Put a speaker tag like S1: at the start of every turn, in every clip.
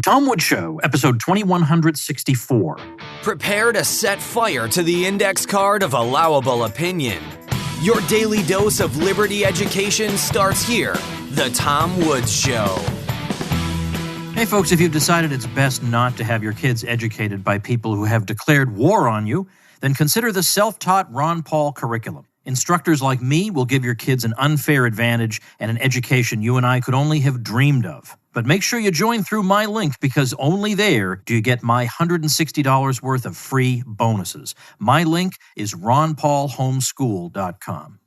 S1: Tom Woods Show, episode 2164.
S2: Prepare to set fire to the index card of allowable opinion. Your daily dose of liberty education starts here. The Tom Woods Show.
S1: Hey folks, if you've decided it's best not to have your kids educated by people who have declared war on you, then consider the self-taught Ron Paul curriculum. Instructors like me will give your kids an unfair advantage and an education you and I could only have dreamed of. But make sure you join through my link, because only there do you get my $160 worth of free bonuses. My link is ronpaulhomeschool.com.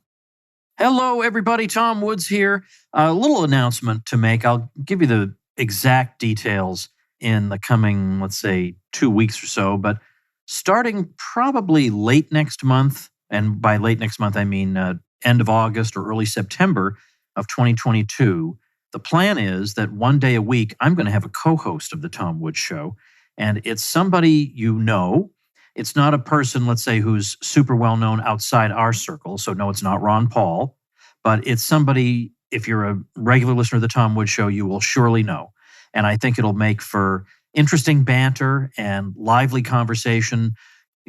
S1: Hello, everybody. Tom Woods here. A little announcement to make. I'll give you the exact details in the coming, let's say, 2 weeks or so. But starting probably late next month, and by late next month, I mean end of August or early September of 2022, the plan is that one day a week, I'm going to have a co-host of the Tom Woods Show. And it's somebody you know. It's not a person, let's say, who's super well-known outside our circle. So no, it's not Ron Paul. But it's somebody, if you're a regular listener of the Tom Woods Show, you will surely know. And I think it'll make for interesting banter and lively conversation.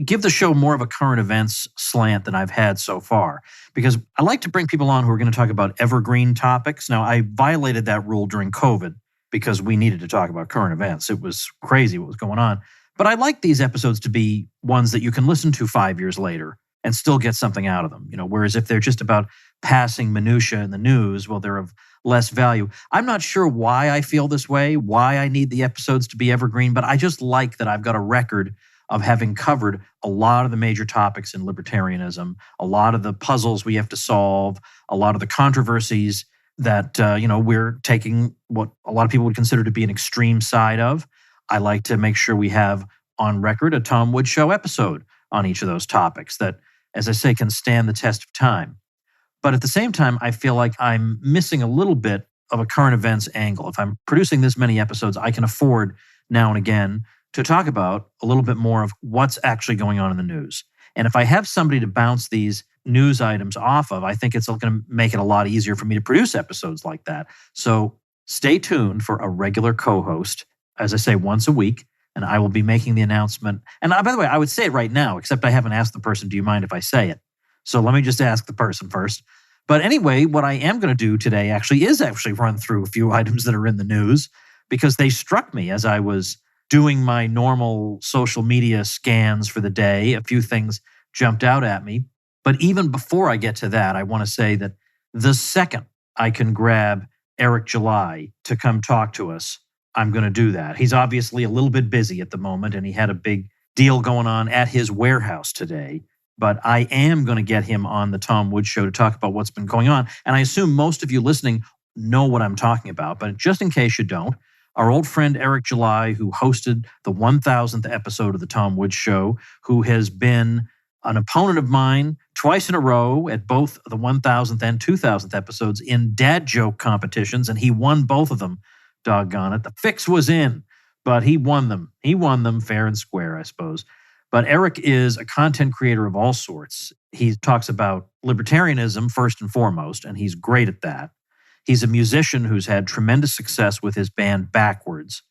S1: Give the show more of a current events slant than I've had so far, because I like to bring people on who are going to talk about evergreen topics. Now, I violated that rule during COVID because we needed to talk about current events. It was crazy what was going on. But I like these episodes to be ones that you can listen to 5 years later and still get something out of them. Whereas if they're just about passing minutia in the news, well, they're of less value. I'm not sure why I feel this way, why I need the episodes to be evergreen, but I just like that I've got a record of having covered a lot of the major topics in libertarianism, a lot of the puzzles we have to solve, a lot of the controversies that, we're taking what a lot of people would consider to be an extreme side of. I like to make sure we have on record a Tom Woods Show episode on each of those topics that, as I say, can stand the test of time. But at the same time, I feel like I'm missing a little bit of a current events angle. If I'm producing this many episodes, I can afford now and again to talk about a little bit more of what's actually going on in the news. And if I have somebody to bounce these news items off of, I think it's going to make it a lot easier for me to produce episodes like that. So stay tuned for a regular co-host, as I say, once a week, and I will be making the announcement. And by the way, I would say it right now, except I haven't asked the person, do you mind if I say it? So let me just ask the person first. But anyway, what I am going to do today is run through a few items that are in the news, because they struck me as I was doing my normal social media scans for the day. A few things jumped out at me. But even before I get to that, I want to say that the second I can grab Eric July to come talk to us, I'm going to do that. He's obviously a little bit busy at the moment, and he had a big deal going on at his warehouse today. But I am going to get him on the Tom Woods Show to talk about what's been going on. And I assume most of you listening know what I'm talking about. But just in case you don't, our old friend Eric July, who hosted the 1000th episode of the Tom Woods Show, who has been an opponent of mine twice in a row at both the 1000th and 2000th episodes in dad joke competitions, and he won both of them, doggone it. The fix was in, but he won them. He won them fair and square, I suppose. But Eric is a content creator of all sorts. He talks about libertarianism first and foremost, and he's great at that. He's a musician who's had tremendous success with his band Backwards.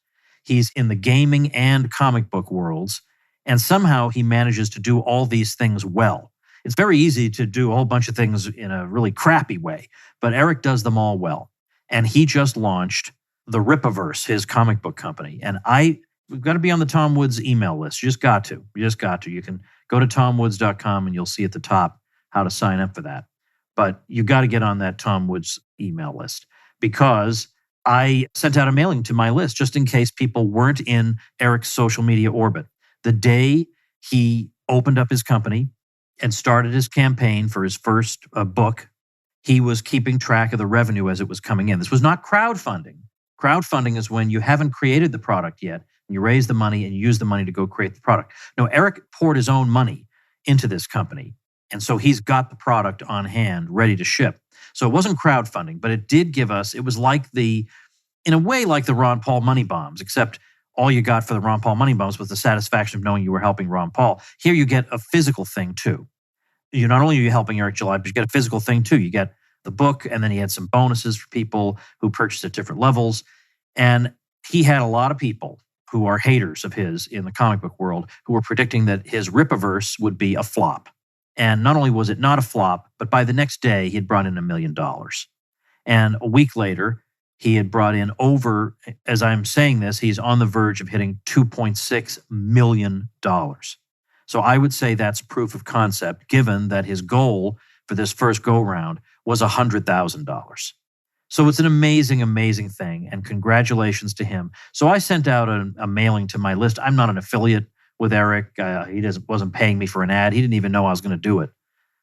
S1: He's in the gaming and comic book worlds, and somehow he manages to do all these things well. It's very easy to do a whole bunch of things in a really crappy way, but Eric does them all well. And he just launched the Ripaverse, his comic book company. And we've got to be on the Tom Woods email list. You just got to. You can go to tomwoods.com and you'll see at the top how to sign up for that. But you got to get on that Tom Woods email list, because I sent out a mailing to my list just in case people weren't in Eric's social media orbit. The day he opened up his company and started his campaign for his first book, he was keeping track of the revenue as it was coming in. This was not crowdfunding. Crowdfunding is when you haven't created the product yet, and you raise the money and you use the money to go create the product. No, Eric poured his own money into this company. And so he's got the product on hand, ready to ship. So it wasn't crowdfunding, but it did give us, it was like in a way like the Ron Paul money bombs, except all you got for the Ron Paul money bombs was the satisfaction of knowing you were helping Ron Paul. Here you get a physical thing too. Not only are you helping Eric July, but you get a physical thing too. You get the book, and then he had some bonuses for people who purchased at different levels. And he had a lot of people who are haters of his in the comic book world who were predicting that his Ripaverse would be a flop. And not only was it not a flop, but by the next day, he had brought in $1 million. And a week later, he had brought in over, as I'm saying this, he's on the verge of hitting $2.6 million. So I would say that's proof of concept, given that his goal for this first go-round was $100,000. So it's an amazing, amazing thing, and congratulations to him. So I sent out a mailing to my list. I'm not an affiliate with Eric. He wasn't paying me for an ad. He didn't even know I was going to do it.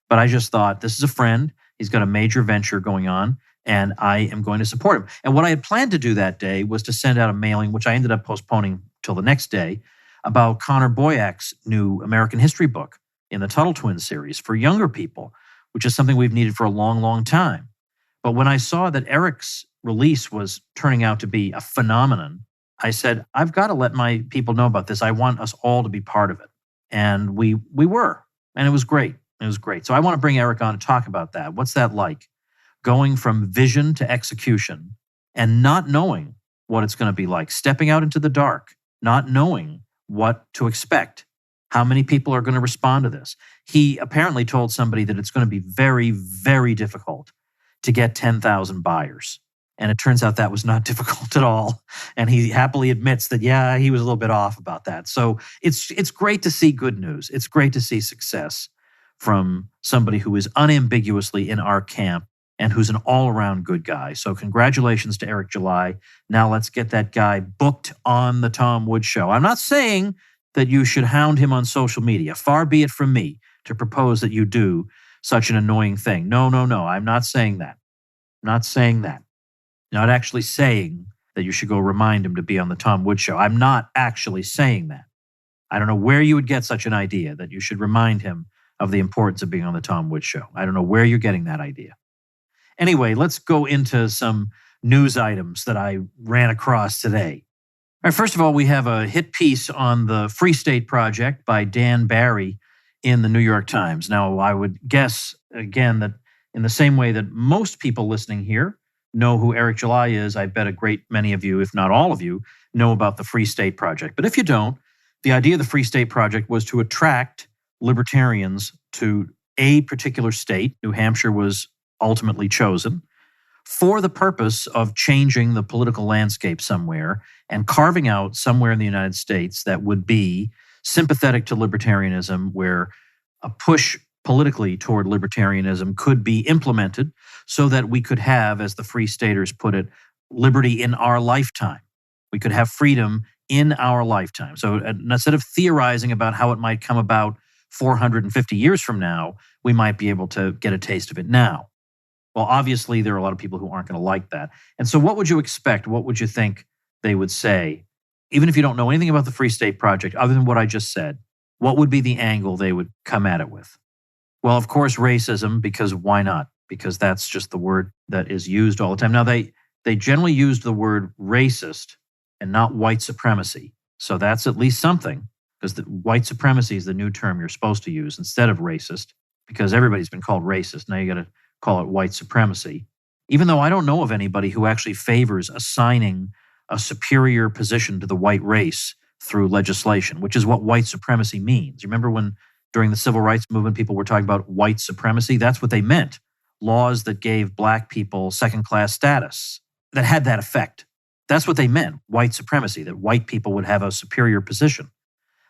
S1: But I just thought, this is a friend. He's got a major venture going on, and I am going to support him. And what I had planned to do that day was to send out a mailing, which I ended up postponing till the next day, about Connor Boyak's new American history book in the Tuttle Twins series for younger people, which is something we've needed for a long, long time. But when I saw that Eric's release was turning out to be a phenomenon, I said, I've got to let my people know about this. I want us all to be part of it. And we were, and it was great. It was great. So I want to bring Eric on to talk about that. What's that like? Going from vision to execution and not knowing what it's going to be like, stepping out into the dark, not knowing what to expect, how many people are going to respond to this. He apparently told somebody that it's going to be very, very difficult to get 10,000 buyers. And it turns out that was not difficult at all. And he happily admits that, yeah, he was a little bit off about that. So it's great to see good news. It's great to see success from somebody who is unambiguously in our camp and who's an all-around good guy. So congratulations to Eric July. Now let's get that guy booked on the Tom Woods Show. I'm not saying that you should hound him on social media. Far be it from me to propose that you do such an annoying thing. No. I'm not saying that. Not saying that. Not actually saying that you should go remind him to be on the Tom Woods Show. I'm not actually saying that. I don't know where you would get such an idea that you should remind him of the importance of being on the Tom Woods Show. I don't know where you're getting that idea. Anyway, let's go into some news items that I ran across today. All right, first of all, we have a hit piece on the Free State Project by Dan Barry in the New York Times. Now, I would guess, again, that in the same way that most people listening here know who Eric July is, I bet a great many of you, if not all of you, know about the Free State Project. But if you don't, the idea of the Free State Project was to attract libertarians to a particular state. New Hampshire was ultimately chosen for the purpose of changing the political landscape somewhere and carving out somewhere in the United States that would be sympathetic to libertarianism, where a push politically toward libertarianism could be implemented so that we could have, as the Free Staters put it, liberty in our lifetime. We could have freedom in our lifetime. So instead of theorizing about how it might come about 450 years from now, we might be able to get a taste of it now. Well, obviously, there are a lot of people who aren't going to like that. And so what would you expect? What would you think they would say? Even if you don't know anything about the Free State Project, other than what I just said, what would be the angle they would come at it with? Well, of course, racism, because why not? Because that's just the word that is used all the time. Now, they generally used the word racist and not white supremacy. So that's at least something, because the white supremacy is the new term you're supposed to use instead of racist, because everybody's been called racist. Now you got to call it white supremacy. Even though I don't know of anybody who actually favors assigning a superior position to the white race through legislation, which is what white supremacy means. You remember when during the civil rights movement, people were talking about white supremacy? That's what they meant. Laws that gave black people second-class status that had that effect. That's what they meant, white supremacy, that white people would have a superior position.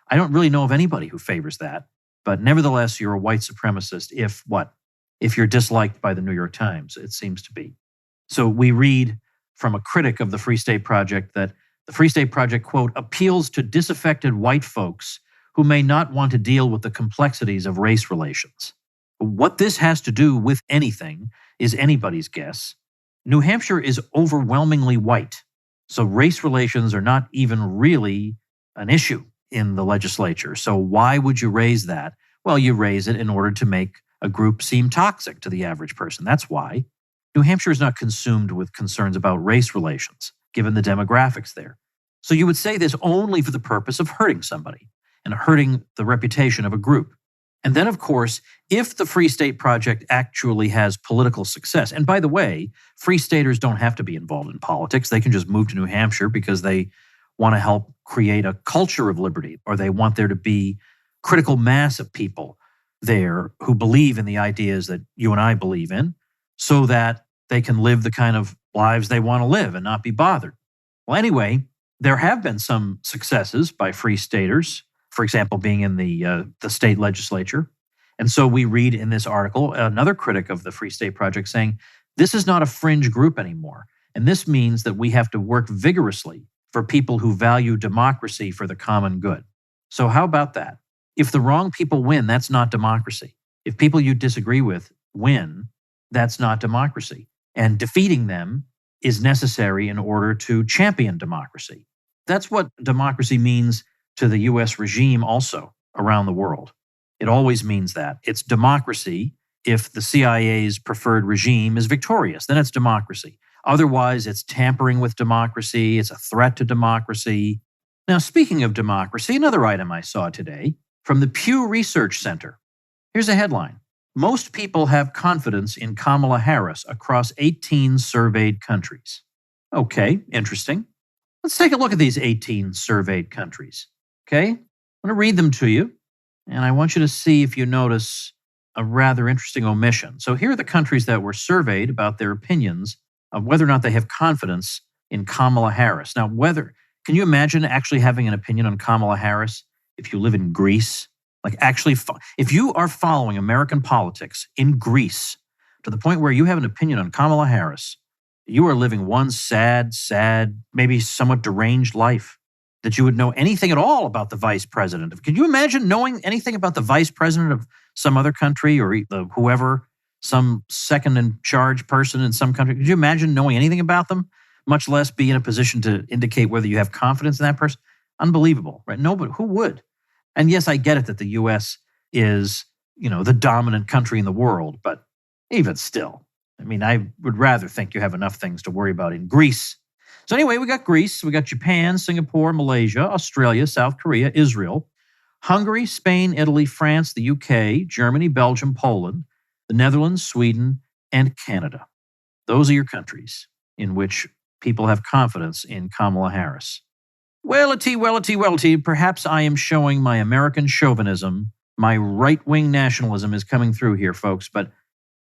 S1: I don't really know of anybody who favors that, but nevertheless, you're a white supremacist if what? If you're disliked by the New York Times, it seems to be. So we read from a critic of the Free State Project that the Free State Project, quote, appeals to disaffected white folks who may not want to deal with the complexities of race relations. What this has to do with anything is anybody's guess. New Hampshire is overwhelmingly white, so race relations are not even really an issue in the legislature. So why would you raise that? Well, you raise it in order to make a group seem toxic to the average person. That's why. New Hampshire is not consumed with concerns about race relations, given the demographics there. So you would say this only for the purpose of hurting somebody and hurting the reputation of a group. And then, of course, if the Free State Project actually has political success, and by the way, Free Staters don't have to be involved in politics. They can just move to New Hampshire because they want to help create a culture of liberty, or they want there to be critical mass of people there who believe in the ideas that you and I believe in, so that they can live the kind of lives they want to live and not be bothered. Well, anyway, there have been some successes by Free Staters, for example, being in the state legislature. And so we read in this article another critic of the Free State Project saying, this is not a fringe group anymore. And this means that we have to work vigorously for people who value democracy for the common good. So how about that? If the wrong people win, that's not democracy. If people you disagree with win, that's not democracy. And defeating them is necessary in order to champion democracy. That's what democracy means to the US regime also around the world. It always means that. It's democracy if the CIA's preferred regime is victorious, then it's democracy. Otherwise, it's tampering with democracy, it's a threat to democracy. Now, speaking of democracy, another item I saw today from the Pew Research Center. Here's a headline. Most people have confidence in Kamala Harris across 18 surveyed countries. Okay, interesting. Let's take a look at these 18 surveyed countries. Okay, I'm going to read them to you, and I want you to see if you notice a rather interesting omission. So here are the countries that were surveyed about their opinions of whether or not they have confidence in Kamala Harris. Now, can you imagine actually having an opinion on Kamala Harris if you live in Greece? Like actually, if you are following American politics in Greece to the point where you have an opinion on Kamala Harris, you are living one sad, maybe somewhat deranged life. That you would know anything at all about the vice president. Can you imagine knowing anything about the vice president of some other country or whoever, some second in charge person in some country? Could you imagine knowing anything about them, much less be in a position to indicate whether you have confidence in that person? Unbelievable, right? Nobody, who would? And yes, I get it that the U.S. is, the dominant country in the world, but even still, I would rather think you have enough things to worry about in Greece. So anyway, we got Greece, we got Japan, Singapore, Malaysia, Australia, South Korea, Israel, Hungary, Spain, Italy, France, the UK, Germany, Belgium, Poland, the Netherlands, Sweden, and Canada. Those are your countries in which people have confidence in Kamala Harris. Well-a-tea, perhaps I am showing my American chauvinism. My right-wing nationalism is coming through here, folks, but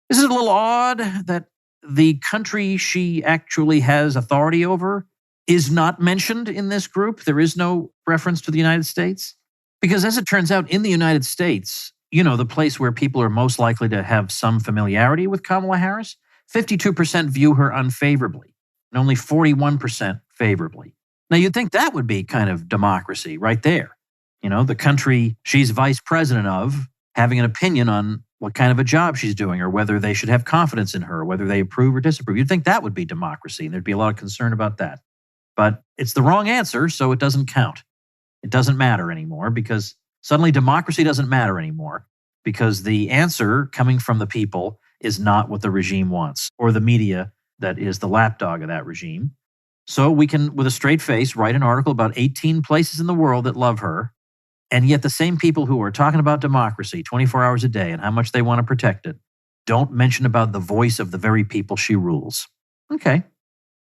S1: isn't it a little odd that the country she actually has authority over is not mentioned in this group? There is no reference to the United States. Because as it turns out, in the United States, the place where people are most likely to have some familiarity with Kamala Harris, 52% view her unfavorably, and only 41% favorably. Now, you'd think that would be kind of democracy right there. The country she's vice president of having an opinion on what kind of a job she's doing or whether they should have confidence in her, or whether they approve or disapprove. You'd think that would be democracy, and there'd be a lot of concern about that. But it's the wrong answer, so it doesn't count. It doesn't matter anymore because suddenly democracy doesn't matter anymore because the answer coming from the people is not what the regime wants or the media that is the lapdog of that regime. So we can, with a straight face, write an article about 18 places in the world that love her. And yet the same people who are talking about democracy 24 hours a day and how much they want to protect it don't mention about the voice of the very people she rules. Okay.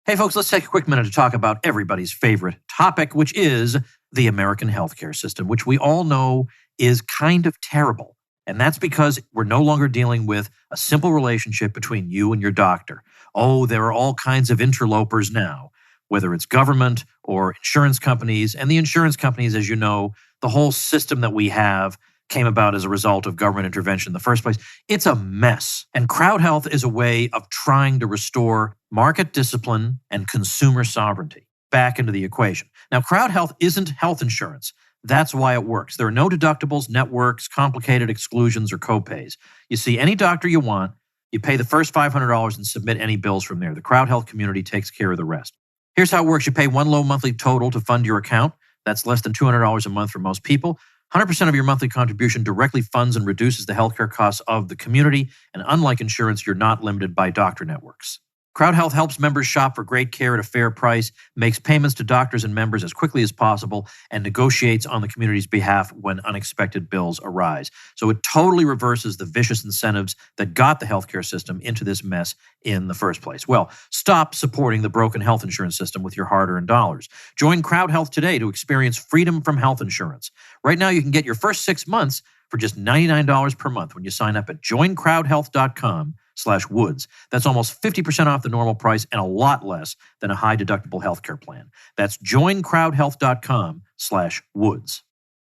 S1: Hey, folks, let's take a quick minute to talk about everybody's favorite topic, which is the American healthcare system, which we all know is kind of terrible. And that's because we're no longer dealing with a simple relationship between you and your doctor. Oh, there are all kinds of interlopers now, whether it's government or insurance companies. And the insurance companies, as you know, the whole system that we have came about as a result of government intervention in the first place. It's a mess. And CrowdHealth is a way of trying to restore market discipline and consumer sovereignty back into the equation. Now, CrowdHealth isn't health insurance. That's why it works. There are no deductibles, networks, complicated exclusions, or copays. You see any doctor you want, you pay the first $500 and submit any bills from there. The CrowdHealth community takes care of the rest. Here's how it works. You pay one low monthly total to fund your account. That's less than $200 a month for most people. 100% of your monthly contribution directly funds and reduces the healthcare costs of the community. And unlike insurance, you're not limited by doctor networks. CrowdHealth helps members shop for great care at a fair price, makes payments to doctors and members as quickly as possible, and negotiates on the community's behalf when unexpected bills arise. So it totally reverses the vicious incentives that got the healthcare system into this mess in the first place. Well, stop supporting the broken health insurance system with your hard-earned dollars. Join CrowdHealth today to experience freedom from health insurance. Right now, you can get your first 6 months for just $99 per month when you sign up at joincrowdhealth.com/woods. That's almost 50% off the normal price and a lot less than a high deductible healthcare plan. That's joincrowdhealth.com/woods.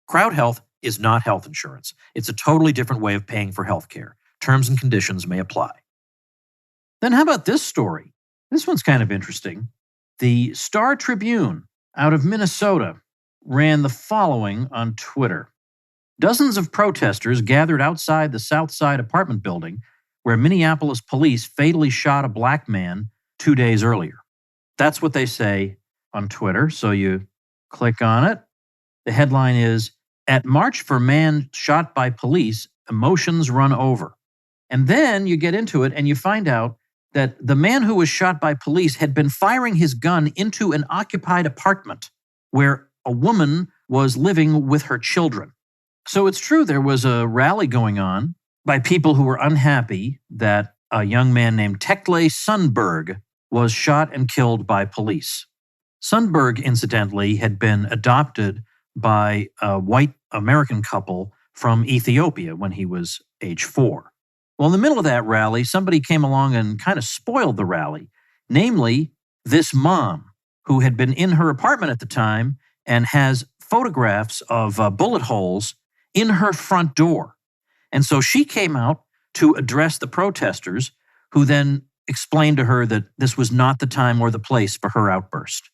S1: CrowdHealth is not health insurance. It's a totally different way of paying for healthcare. Terms and conditions may apply. Then how about this story? This one's kind of interesting. The Star Tribune out of Minnesota ran the following on Twitter. Dozens of protesters gathered outside the Southside apartment building where Minneapolis police fatally shot a black man 2 days earlier. That's what they say on Twitter, so you click on it. The headline is, "At March for Man Shot by Police, Emotions Run Over." And then you get into it and you find out that the man who was shot by police had been firing his gun into an occupied apartment where a woman was living with her children. So it's true there was a rally going on by people who were unhappy that a young man named Tekle Sundberg was shot and killed by police. Sundberg, incidentally, had been adopted by a white American couple from Ethiopia when he was age 4. Well, in the middle of that rally, somebody came along and kind of spoiled the rally, namely this mom who had been in her apartment at the time and has photographs of bullet holes in her front door. And so she came out to address the protesters, who then explained to her that this was not the time or the place for her outburst.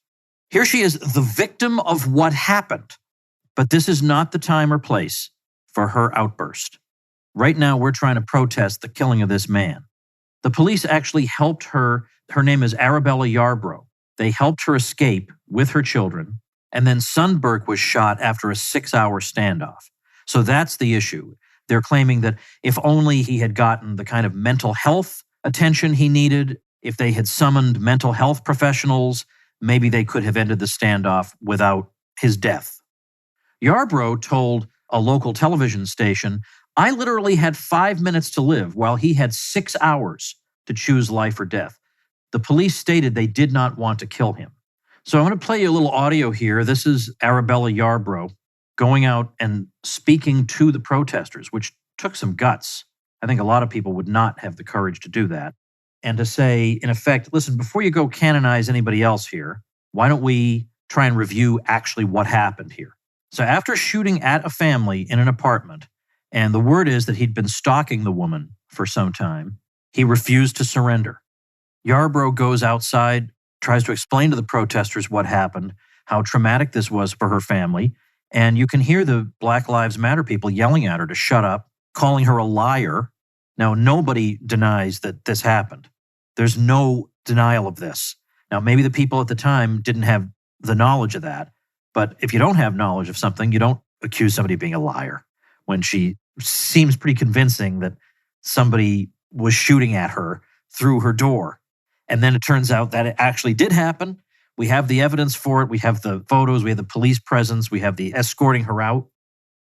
S1: Here she is, the victim of what happened, but this is not the time or place for her outburst. Right now, we're trying to protest the killing of this man. The police actually helped her. Her name is Arabella Yarbrough. They helped her escape with her children, and then Sundberg was shot after a 6-hour standoff. So that's the issue. They're claiming that if only he had gotten the kind of mental health attention he needed, if they had summoned mental health professionals, maybe they could have ended the standoff without his death. Yarbrough told a local television station, "I literally had 5 minutes to live while he had 6 hours to choose life or death." The police stated they did not want to kill him. So I'm going to play you a little audio here. This is Arabella Yarbrough going out and speaking to the protesters, which took some guts. I think a lot of people would not have the courage to do that. And to say, in effect, listen, before you go canonize anybody else here, why don't we try and review actually what happened here? So after shooting at a family in an apartment, and the word is that he'd been stalking the woman for some time, he refused to surrender. Yarbrough goes outside, tries to explain to the protesters what happened, how traumatic this was for her family, and you can hear the Black Lives Matter people yelling at her to shut up, calling her a liar. Now, nobody denies that this happened. There's no denial of this. Now, maybe the people at the time didn't have the knowledge of that, but if you don't have knowledge of something, you don't accuse somebody of being a liar when she seems pretty convincing that somebody was shooting at her through her door. And then it turns out that it actually did happen. We have the evidence for it. We have the photos. We have the police presence. We have the escorting her out.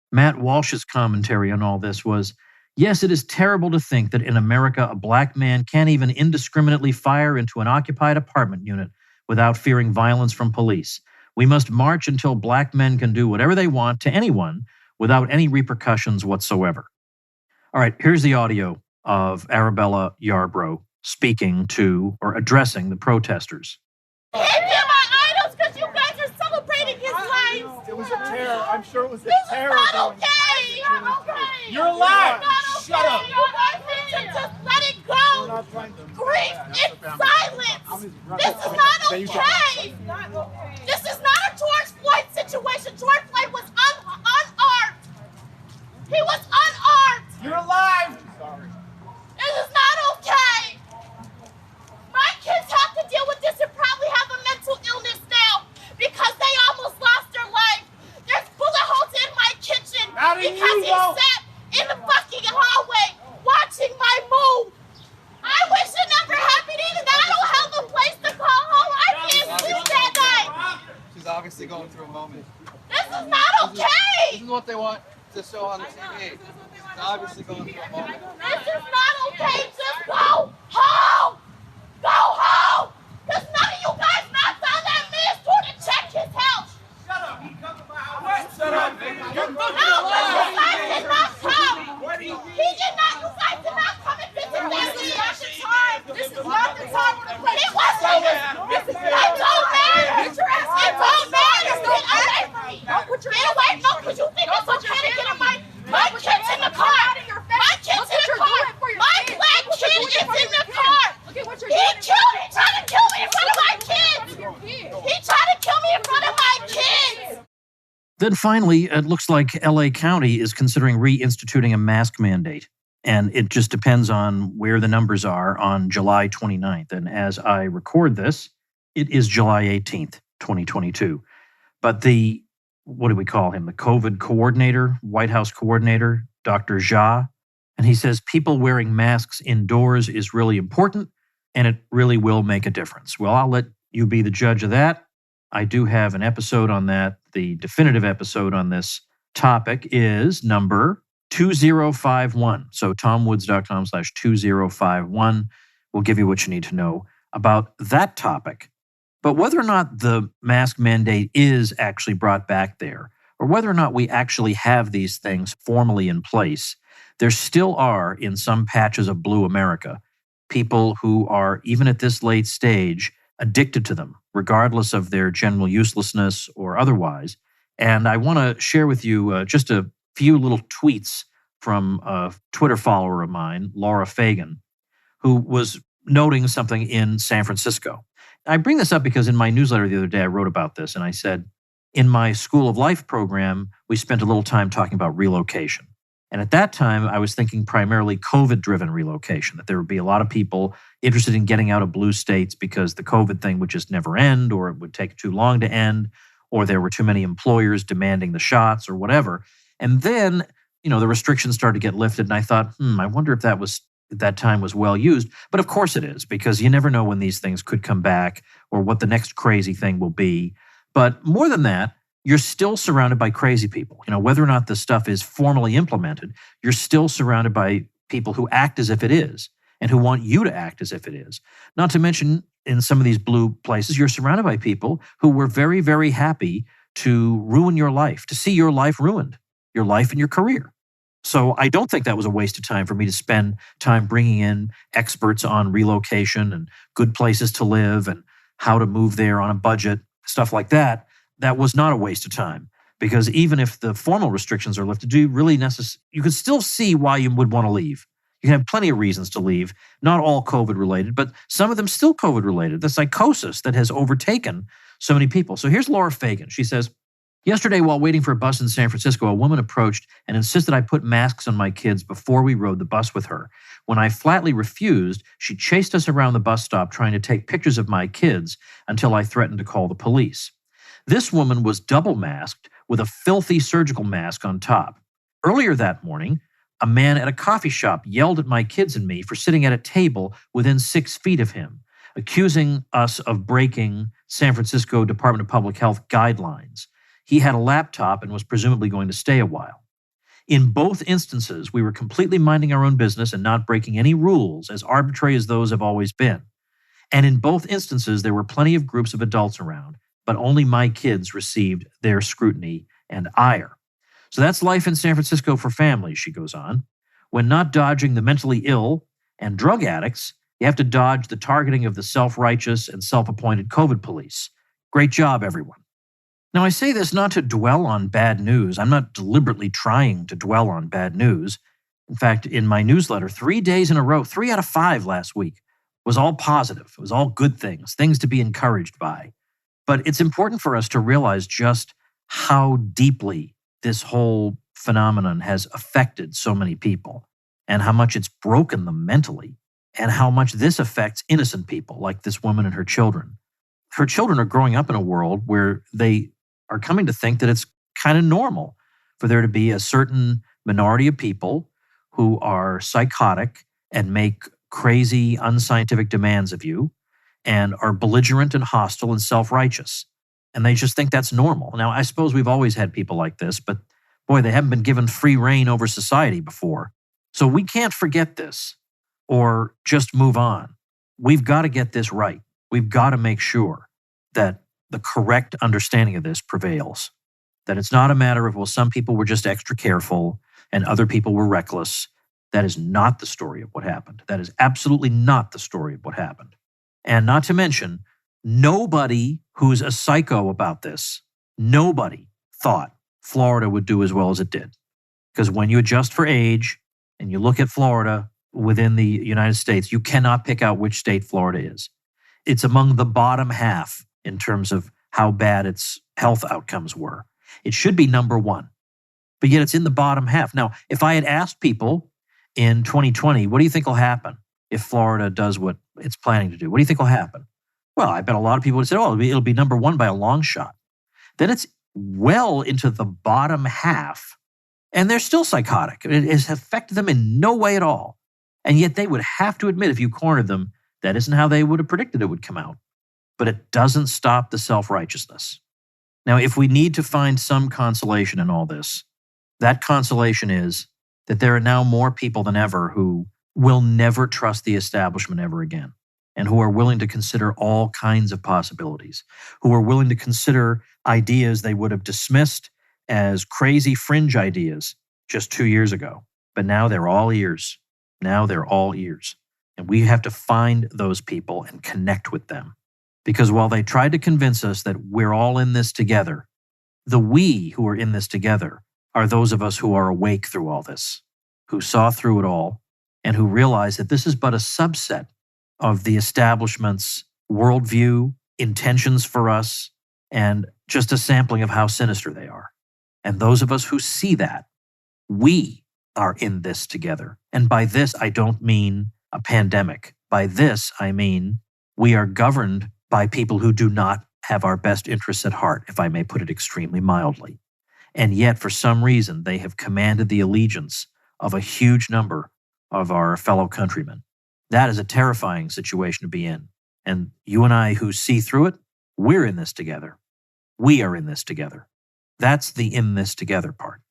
S1: Matt Walsh's commentary on all this was, "Yes, it is terrible to think that in America, a black man can't even indiscriminately fire into an occupied apartment unit without fearing violence from police. We must march until black men can do whatever they want to anyone without any repercussions whatsoever." All right, here's the audio of Arabella Yarbrough speaking to or addressing the protesters.
S3: It was a terror. I'm sure it was a terror.
S4: This is not okay.
S3: You're alive. Shut up.
S4: You guys need to just let it go. Grief in silence. This is not okay. This is not a George Floyd situation. George Floyd was unarmed. He was unarmed.
S3: You're alive. Sorry.
S4: This is not okay. My kids have to deal with this and probably have a mental illness now because they almost lost their life. There's bullet holes in my kitchen because he sat in the fucking hallway watching my move. I wish it never happened either. I don't have This is not okay.
S5: This is what they want to show on the TV. It's obviously going through a moment.
S4: This is not okay. Just go home. Go home. Because none of you guys knocked on that man's door to check his health.
S3: Shut up. He come to my house. What? Shut up, nigga. You're
S4: No, but you guys did not come.
S3: What do you
S4: He did not. You guys did not come and visit that man. This is not the time for the play. It wasn't. It don't matter. Get your ass. It don't matter. Get away from me. Get away. No, because you think it's okay to get in my kid's in the car. My kid's in the car. My black kid is in the car. He tried to kill me in front of my kids. He tried to kill me in front of my kids.
S1: Then finally, it looks like LA County is considering reinstituting a mask mandate. And it just depends on where the numbers are on July 29th. And as I record this, it is July 18th, 2022. But what do we call him? The COVID coordinator, White House coordinator, Dr. Jha. And he says people wearing masks indoors is really important and it really will make a difference. Well, I'll let you be the judge of that. I do have an episode on that. The definitive episode on this topic is number 2051. So tomwoods.com/2051 will give you what you need to know about that topic. But whether or not the mask mandate is actually brought back there, or whether or not we actually have these things formally in place, there still are, in some patches of blue America, people who are, even at this late stage, addicted to them, regardless of their general uselessness or otherwise. And I want to share with you just a few little tweets from a Twitter follower of mine, Laura Fagan, who was noting something in San Francisco. I bring this up because in my newsletter the other day, I wrote about this and I said, in my School of Life program, we spent a little time talking about relocation. And at that time, I was thinking primarily COVID-driven relocation, that there would be a lot of people interested in getting out of blue states because the COVID thing would just never end, or it would take too long to end, or there were too many employers demanding the shots or whatever. And then, the restrictions started to get lifted, and I thought, I wonder if that time was well used. But of course it is, because you never know when these things could come back or what the next crazy thing will be. But more than that, you're still surrounded by crazy people. Whether or not this stuff is formally implemented, you're still surrounded by people who act as if it is and who want you to act as if it is. Not to mention, in some of these blue places, you're surrounded by people who were very, very happy to ruin your life, to see your life ruined, your life and your career. So I don't think that was a waste of time for me to spend time bringing in experts on relocation and good places to live and how to move there on a budget, stuff like that. That was not a waste of time, because even if the formal restrictions are lifted, you can still see why you would want to leave. You can have plenty of reasons to leave, not all COVID related, but some of them still COVID related, the psychosis that has overtaken so many people. So here's Laura Fagan. She says, yesterday, while waiting for a bus in San Francisco, a woman approached and insisted I put masks on my kids before we rode the bus with her. When I flatly refused, she chased us around the bus stop trying to take pictures of my kids until I threatened to call the police. This woman was double masked with a filthy surgical mask on top. Earlier that morning, a man at a coffee shop yelled at my kids and me for sitting at a table within 6 feet of him, accusing us of breaking San Francisco Department of Public Health guidelines. He had a laptop and was presumably going to stay a while. In both instances, we were completely minding our own business and not breaking any rules, as arbitrary as those have always been. And in both instances, there were plenty of groups of adults around, but only my kids received their scrutiny and ire. So that's life in San Francisco for families, she goes on. When not dodging the mentally ill and drug addicts, you have to dodge the targeting of the self-righteous and self-appointed COVID police. Great job, everyone. Now, I say this not to dwell on bad news. I'm not deliberately trying to dwell on bad news. In fact, in my newsletter, 3 days in a row, 3 out of 5 last week, was all positive. It was all good things to be encouraged by. But it's important for us to realize just how deeply this whole phenomenon has affected so many people and how much it's broken them mentally and how much this affects innocent people like this woman and her children. Her children are growing up in a world where they are coming to think that it's kind of normal for there to be a certain minority of people who are psychotic and make crazy, unscientific demands of you and are belligerent and hostile and self-righteous. And they just think that's normal. Now, I suppose we've always had people like this, but boy, they haven't been given free reign over society before. So we can't forget this or just move on. We've got to get this right. We've got to make sure that the correct understanding of this prevails. That it's not a matter of, well, some people were just extra careful and other people were reckless. That is not the story of what happened. That is absolutely not the story of what happened. And not to mention, nobody who's a psycho about this, nobody thought Florida would do as well as it did. Because when you adjust for age and you look at Florida within the United States, you cannot pick out which state Florida is. It's among the bottom half in terms of how bad its health outcomes were. It should be number one, but yet it's in the bottom half. Now, if I had asked people in 2020, what do you think will happen if Florida does what it's planning to do? What do you think will happen? Well, I bet a lot of people would say, oh, it'll be number one by a long shot. Then it's well into the bottom half, and they're still psychotic. It has affected them in no way at all. And yet they would have to admit, if you cornered them, that isn't how they would have predicted it would come out. But it doesn't stop the self-righteousness. Now, if we need to find some consolation in all this, that consolation is that there are now more people than ever who will never trust the establishment ever again, and who are willing to consider all kinds of possibilities, who are willing to consider ideas they would have dismissed as crazy fringe ideas just 2 years ago. But now they're all ears. Now they're all ears. And we have to find those people and connect with them. Because while they tried to convince us that we're all in this together, the we who are in this together are those of us who are awake through all this, who saw through it all, and who realize that this is but a subset of the establishment's worldview, intentions for us, and just a sampling of how sinister they are. And those of us who see that, we are in this together. And by this, I don't mean a pandemic. By this, I mean we are governed by people who do not have our best interests at heart, if I may put it extremely mildly. And yet, for some reason, they have commanded the allegiance of a huge number of our fellow countrymen. That is a terrifying situation to be in. And you and I who see through it, we're in this together. We are in this together. That's the in this together part.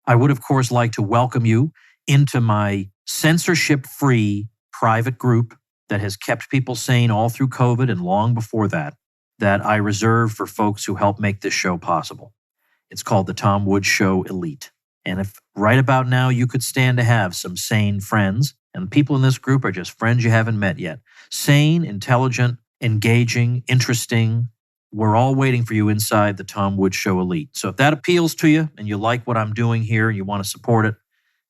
S1: I would, of course, like to welcome you into my censorship-free private group that has kept people sane all through COVID and long before that I reserve for folks who help make this show possible. It's called the Tom Woods Show Elite. And if right about now you could stand to have some sane friends, and people in this group are just friends you haven't met yet, sane, intelligent, engaging, interesting, we're all waiting for you inside the Tom Woods Show Elite. So if that appeals to you and you like what I'm doing here and you want to support it,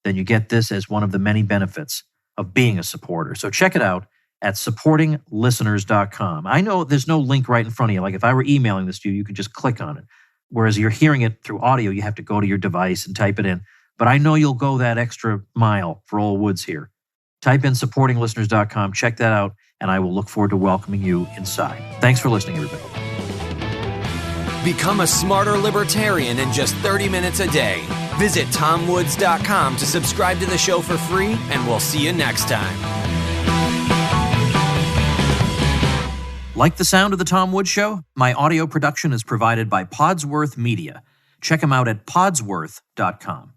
S1: then you get this as one of the many benefits of being a supporter. So check it out at supportinglisteners.com. I know there's no link right in front of you. Like if I were emailing this to you, you could just click on it. Whereas you're hearing it through audio, you have to go to your device and type it in. But I know you'll go that extra mile for old Woods here. Type in supportinglisteners.com, check that out, and I will look forward to welcoming you inside. Thanks for listening, everybody.
S2: Become a smarter libertarian in just 30 minutes a day. Visit TomWoods.com to subscribe to the show for free, and we'll see you next time.
S1: Like the sound of The Tom Woods Show? My audio production is provided by Podsworth Media. Check them out at podsworth.com.